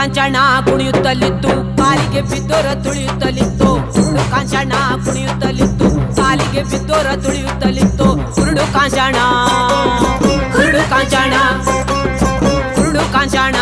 ಕಾಂಚನ ಕುಣಿಯುತ್ತಲಿತ್ತು ಕಾಲಿಗೆ ಬಿದ್ದೋರ ತುಳಿಯುತ್ತಲಿತ್ತು ಕುರುಡು ಕಾಂಚನ ಕುಣಿಯುತ್ತಲಿತ್ತು ಕಾಲಿಗೆ ಬಿದ್ದೋರ ತುಳಿಯುತ್ತಲಿತ್ತು ಕುರುಡು ಕಾಂಚನ ಕುರುಡು ಕಾಂಚನ ಕುರುಡು ಕಾಂಚನ